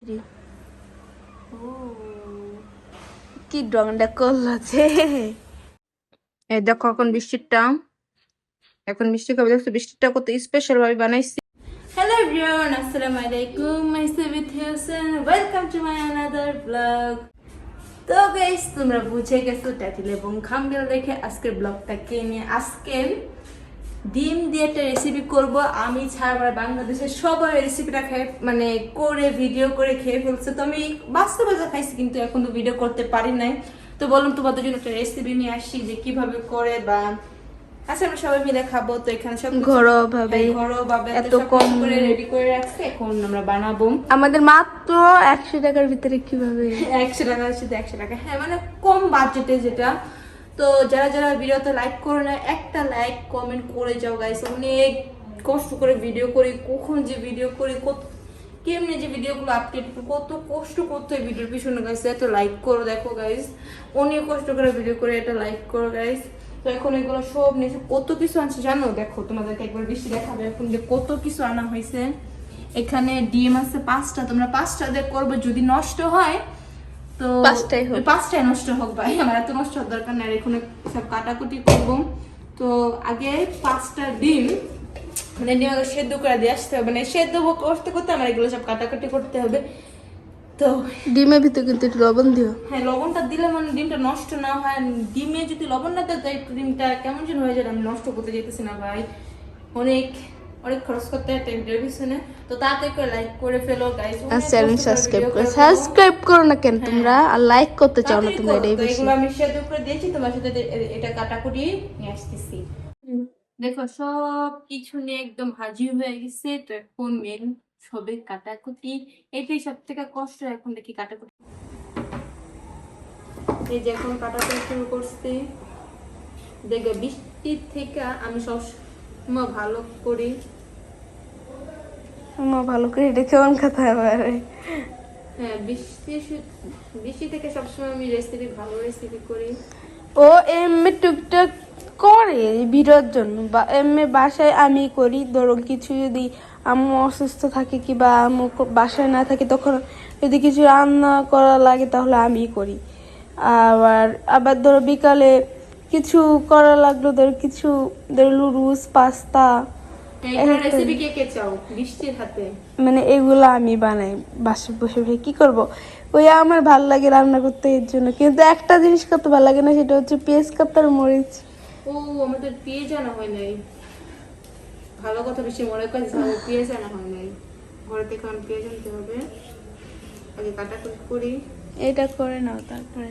কি রংটা করছে এই দেখো এখন বৃষ্টিটা দেখছো বৃষ্টিটা কত স্পেশাল ভাবে বানাইছি। হ্যালো এভরিওয়ান, আসসালামু আলাইকুম, মাইসেবিথ Hossain, welcome to my another blog. তো গাইস, তোমরা বুঝে গেছো টাইটেল এবং থাম্বনেল দেখে আজকের ব্লগটাকে নিয়ে। আজকে ডিম দিয়ে একটা রেসিপি করব। আমি ছাড়া বাংলাদেশের সবাই রেসিপিটা খেয়ে মানে করে ভিডিও করে খেয়ে ফেলছে। তো আমি বাস্তবে খাইছি, কিন্তু এখন তো ভিডিও করতে পারি নাই। তো বললাম তোমাদের জন্য একটা রেসিপি নিয়ে আসি যে কিভাবে করে বা আচ্ছা আমরা সবাই মিলে খাবো। তো এখানে সব ঘরোয়াভাবে এত কম করে রেডি করে রাখছি, এখন আমরা বানাবো। আমাদের মাত্র 100 টাকার ভিতরে কিভাবে 100 টাকা, শুধু 100 টাকা, হ্যাঁ মানে কম বাজেটে যেটা। তো যারা যারা ভিডিওতে লাইক করে না, একটা লাইক কমেন্ট করে যাও গাইস। অনেক কষ্ট করে ভিডিও করি, কখন যে ভিডিও করি, কেমনি যে ভিডিওগুলো আপডেট, কত কষ্ট করতে হয় ভিডিওর পিছনে গাইস। একটা লাইক করো, দেখো গাইস অনেক কষ্ট করে ভিডিও করে, একটা লাইক করো গাইস। তো এখন এগুলো সব নিয়েছে, কত কিছু আনছে জানো, দেখো তোমাদেরকে একবার বেশি দেখাবে এখন যে কত কিছু আনা হয়েছে। এখানে ডিম আছে 5টা, তোমরা 5টা দিয়ে করবে, যদি নষ্ট হয় তো 5টাই নষ্ট হোক ভাই, আমার এত নষ্ট হওয়ার দরকার নেই। এখানে সব কাটাকুটি করবো। তো আগে 5টা ডিম মানে ডিমকে সেদ্ধ করে দিয়ে আসতে হবে, মানে সেদ্ধ করতে করতে আমার এগুলো সব কাটাকুটি করতে হবে। তো ডিমের ভিতরে কিন্তু একটু লবণ দিও। হ্যাঁ, লবণটা দিলে মানে ডিমটা নষ্ট না হয়। ডিমে যদি লবণ না দেয় ডিমটা কেমন যেন হয়ে যায়, আমি নষ্ট করতে যেতেছি না ভাই। অনেক অনেক খরচ করতে হয় ভিডিওর পিছনে। তো তাড়াতাড়ি করে লাইক করে ফেলো গাইস, আর চ্যানেল সাবস্ক্রাইব করো না কেন তোমরা, আর লাইক করতে চাও না তোমরা? এটাই বেশি। এগুলো আমি সেদ্ধ করে দিয়েছি, তোমার সাথে এটা কাটাকুটি নিয়ে আসতেছি। দেখো সব কিছু নিয়ে একদম হাজির হয়ে গেছে। তো এখন মেন সবে কাটাকুটি, এটাই সব থেকে কষ্ট। এখন দেখি কাটাকুটি, এই যে এখন কাটাকুটি শুরু করছি। দেখবে বৃষ্টির থেকে আমি সবসময় ভালো করি, ভালো করে এটা কেমন কথা হবে। হ্যাঁ, বৃষ্টি থেকে সবসময় আমি ভালো রেসিপি করি। ও এমনি টুকটাক করে ভিডিওর জন্য, বা এমনি বাসায় আমি করি। ধরো কিছু যদি আম্মু অসুস্থ থাকে কি বা আম্মু বাসায় না থাকে, তখন যদি কিছু রান্না করা লাগে তাহলে আমি করি। আবার আবার ধরো বিকালে কিছু করা লাগলো, ধরো কিছু ধরো লুডুস পাস্তা, মানে এগুলো আমি বানাই বাসায় বসে বসে। কি করব, ওই আমার ভাল লাগে রান্না করতে, এর জন্য। কিন্তু একটা জিনিস করতে ভালো লাগে না, সেটা হচ্ছে পেঁয়াজ কাটতে আর মরিচ। ও আমাদের পেঁয়াজ আনা হয় নাই, ভালো কথা, বেশি মনে করে পেঁয়াজ আনা হয় নাই। ঘরে থেকে এখন পেঁয়াজ আনতে হবে, আগে কাটাকুটি করি। এটা করে নাও, তারপরে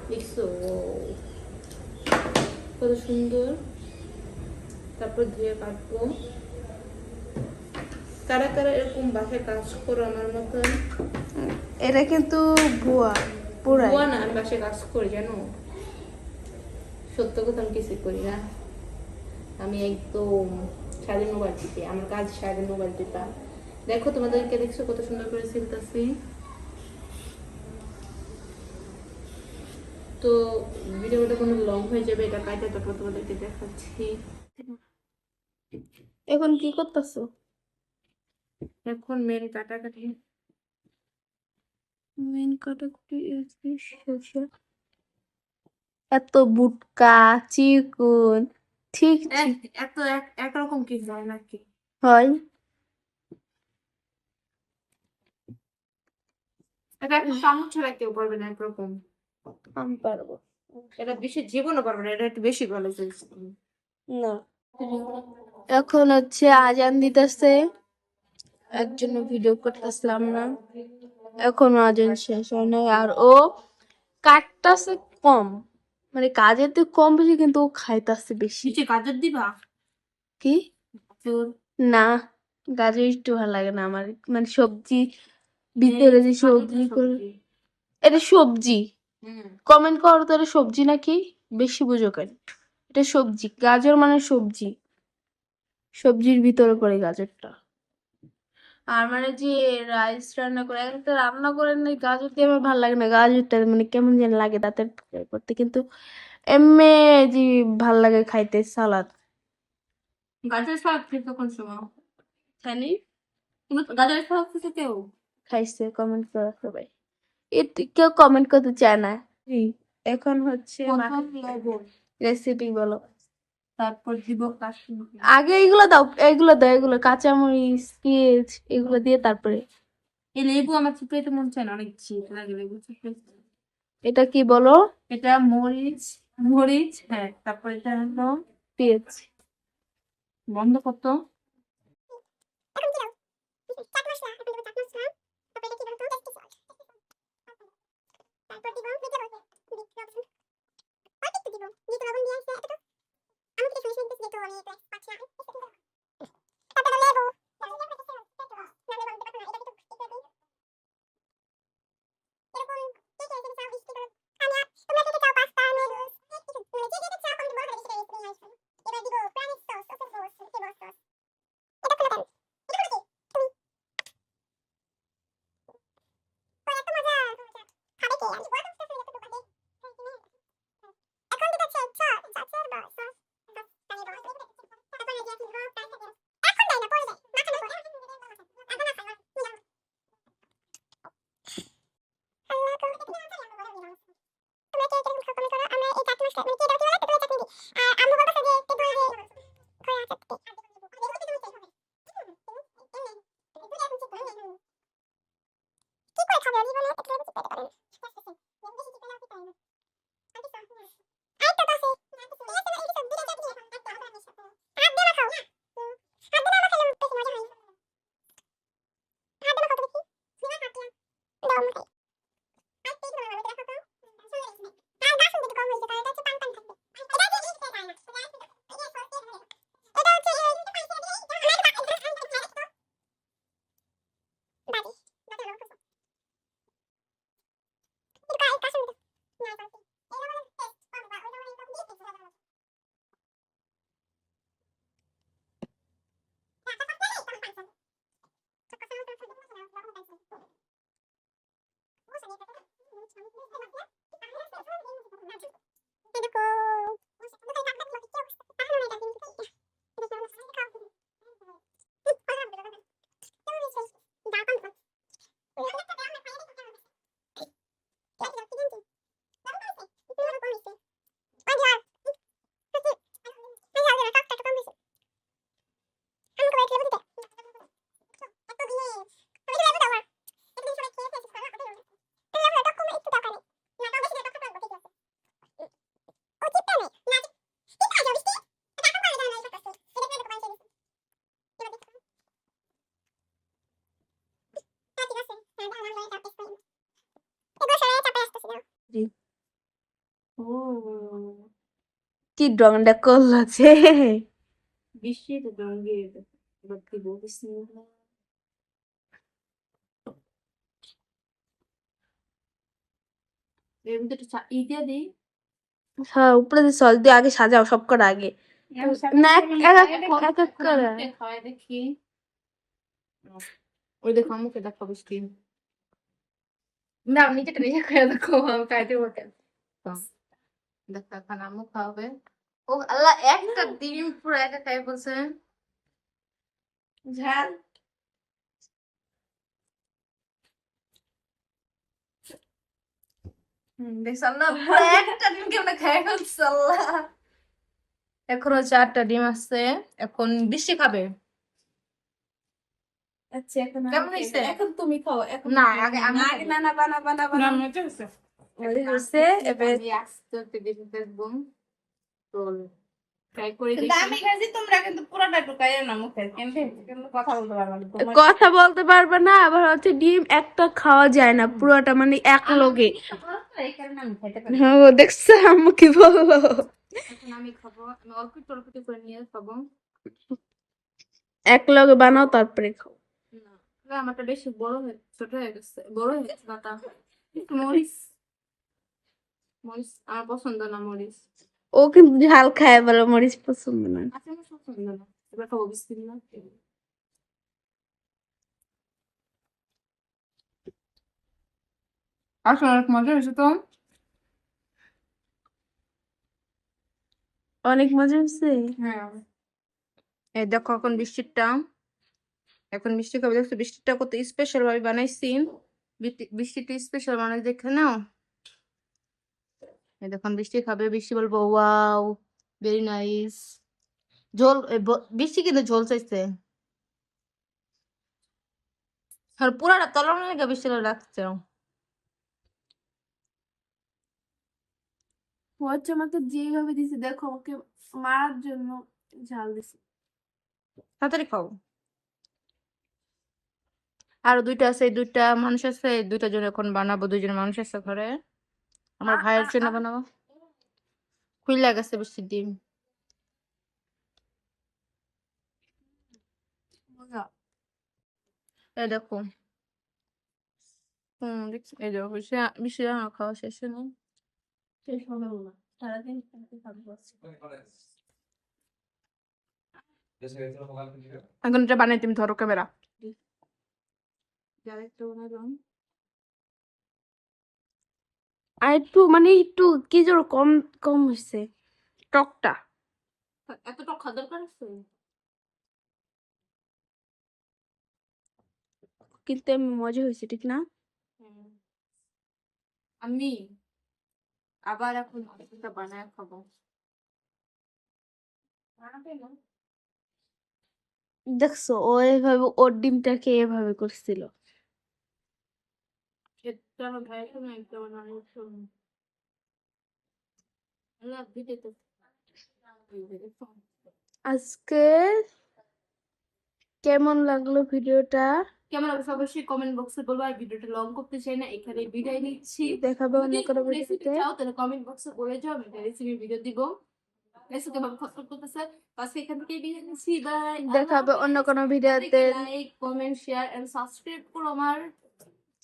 দেখছো কত সুন্দর। তারপর ধুয়ে কাটবো। কারা কারা এরকম বাসায় কাজ করো আমার মতন? এটা কিন্তু ভুয়া, পুরা ভুয়া না, আমি বাসায় কাজ করি জানো। সত্য কথা, আমি কিছু করি না। আমি একদম স্বাধীন মোবাইল টিপি, আমার কাজ স্বাধীন মোবাইল টিপা। দেখো তোমাদেরকে, দেখছো কত সুন্দর করে ছিলতেছি। তো ভিডিওটা কোনো লং হয়ে যাবে, এটা কাটে তারপর তোমাদেরকে দেখাচ্ছি। এখন কি করতেছো? এখন মেন কাটাকুটি এত বুটকা চিকুন, ঠিক এত একরকম কি হয় নাকি? হয়, এটা একটা চামচ ছাড়া কেউ পারবে না একরকম। আমি পারবো, এটা বেশি জীবনও পারবে না, এটা একটু বেশি ভালো চলছে না। এখন হচ্ছে আজান দিতেছে, এর জন্য ভিডিও করতেছিলাম না। এখনো আজান শেষ হয় নাই, আর ও কাটতাছে কম, মানে কাজের তো কম বেশি, কিন্তু ও খাইতাছে বেশি। গাজর দিবা কি? না, গাজর একটু ভালো লাগে না আমার, মানে সবজি ভিতরে যে সবজি করে, এটা সবজি। কমেন্ট করো তো, এটা সবজি নাকি? বেশি বুঝো কেন, এটা সবজি। গাজর মানে সবজি, সবজির ভিতরে পড়ে গাজরটা। আর মানে যে রাইস রান্না করে, একটা রান্না করেন না গাজর দিয়ে, আমার ভালো লাগে না গাজরটা, মানে কেমন যেন লাগে দাঁতে করতে। কিন্তু এমনি যে ভাল লাগে খাইতে সালাদ, গাজর শাক খেতে কোন সময় খানি তুমি গাজর শাক খেতে কেউ খাইছে কমেন্ট করা সবাই কেউ কমেন্ট করতে চায় না এখন হচ্ছে প্রথম লবণ রেসিপি বলো তারপর দিব কাশ্মীরি আগে এগুলো দাও এগুলো কাঁচামরিচ পেঁয়াজ এগুলো দিয়ে তারপরে এই লেবু আমার চিপড়াইতে মন চায় না অনেক ঝিট লাগে লেবু চিপড়াইতে এটা কি বলো এটা মরিচ মরিচ হ্যাঁ তারপর এটা হলো পেঁয়াজ বন্ধ করতো ও কি ডংটা করলো যে বৃষ্টিতে জঙ্গি এবার দিব বিসমিল্লাহ এর মধ্যে একটু ই দিয়ে দিই হ্যাঁ উপরে যে সস দিয়ে আগে সাজাও সব করা আগে না এক এক করে খাওয়াই দেখি ওই দেখো মুখে দেখো বৃষ্টি না নিজেটা নিজে খেয়ে দেখো আমি খাইতে বলতে দেখো এখন আম্মু খাওয়াবে ও আল্লাহ একটা ডিম পুরো একা খাই বলছে ঝাল দেখছো না পুরো একটা ডিম কেমন খাই ফেলছে আল্লাহ এখনো 4টা ডিম আছে এখন বৃষ্টি খাবে আচ্ছা এখন কেমন হয়েছে এখন তুমি খাও এখন না আগে আমি না না বানা বানা বানা হয়েছে এবার আমি আস্তে দিবি ফেসবুক তো ট্রাই করে আমি খাইছি তোমরা কিন্তু পুরোটা ঢুকাইও না মুখে কিন্তু কথা বলতে পারবে না কথা বলতে পারবে না আবার হচ্ছে ডিম একটা খাওয়া যায় না পুরোটা মানে এক লগে এই কারণে আমি খাইতে পারি হ্যাঁ ও দেখছো আম্মু কি বললো এখন আমি খাবো আমি অল্প একটু করে নিয়ে খাবো এক লগে বানাও তারপরে খাও না আমারটা বেশি বড় হয়ে ছোট হয়ে গেছে বড় হয়ে গেছে বাটা মরিচ মরিচ আমার পছন্দ না মরিচ ও কিন্তু ঝাল খায় বলে মরিচ পছন্দ না আচ্ছা আমার পছন্দ না এবার খাবো বিসমিল্লাহ আসলে অনেক মজা হয়েছে তো অনেক মজা হয়েছে হ্যাঁ এই দেখো এখন বৃষ্টিটা, এখন বৃষ্টি খাবে, দেখছো বৃষ্টিটা কত স্পেশাল ভাবে বানাইছি। বৃষ্টিটা স্পেশাল মানে দেখে নাও। এই দেখুন বৃষ্টি খাবে, বৃষ্টি বলবো ওয়াও ভেরি নাইস। ঝোল বৃষ্টি কিন্তু ঝোল চাইছে, আর পুরাটা তলানো লেগে বৃষ্টি লাগছে। হচ্ছে আমাকে যেভাবে দিছে দেখো, ওকে মারার জন্য ঝাল দিছে। তাড়াতাড়ি খাও। আরো দুইটা আছে, এই দুইটা মানুষ আছে, এই দুইটা জন এখন বানাবো, দুইজন মানুষ আছে ঘরে, আমার ভাইয়ের জন্য বানাবো। খুইলা গেছে বৃষ্টির ডিম। মজা। এই দেখো, দেখছি এই দেখো বৃষ্টি, বৃষ্টি আমার খাওয়া শেষ নেই। শেষ হবে না, সারাদিন খেতে থাকবো আজকে। এখন এটা বানাই, তুমি ধরো ক্যামেরা। আর একটু মানে একটু কি জোর কম কম হয়েছে টকটা। এত টক খাওয়া দরকার আছে? কিন্তু এমনি মজা হয়েছে, ঠিক না? আমি আবার এখন একটা বানায় খাবো। দেখছো ও এভাবে ওর ডিমটাকে এভাবে করছিল। এটা আমার ভাইয়ের জন্য একদম অনেক সুন্দর। আল্লাহ ভিডিওতে আজকে কেমন লাগলো ভিডিওটা? কেমন অবশ্য অবশ্যই কমেন্ট বক্সে বলবো, আর ভিডিওটা লং করতে চাই না, এখানে বিদায় নিচ্ছি। দেখাবো অন্য যদি কোনো রেসিপি ভিডিওতে। চাও তাহলে কমেন্ট বক্সে বলে যাও, আমি রেসিপি ভিডিও দিব। রেসিপি ভাবে ফসফট করতেছে, আজকে এখান থেকে বিদায় নিচ্ছি, বাই। দেখাবো অন্য কোনো ভিডিওতে। Like comment share and subscribe করো আমার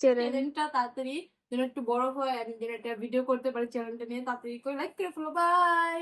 চ্যানেল চ্যানেলটা তাড়াতাড়ি, যেন একটু বড় হয়, আমি যেন একটা ভিডিও করতে পারি চ্যানেলটা নিয়ে, তাড়াতাড়ি করে লাইক করে ফেলো, বাই।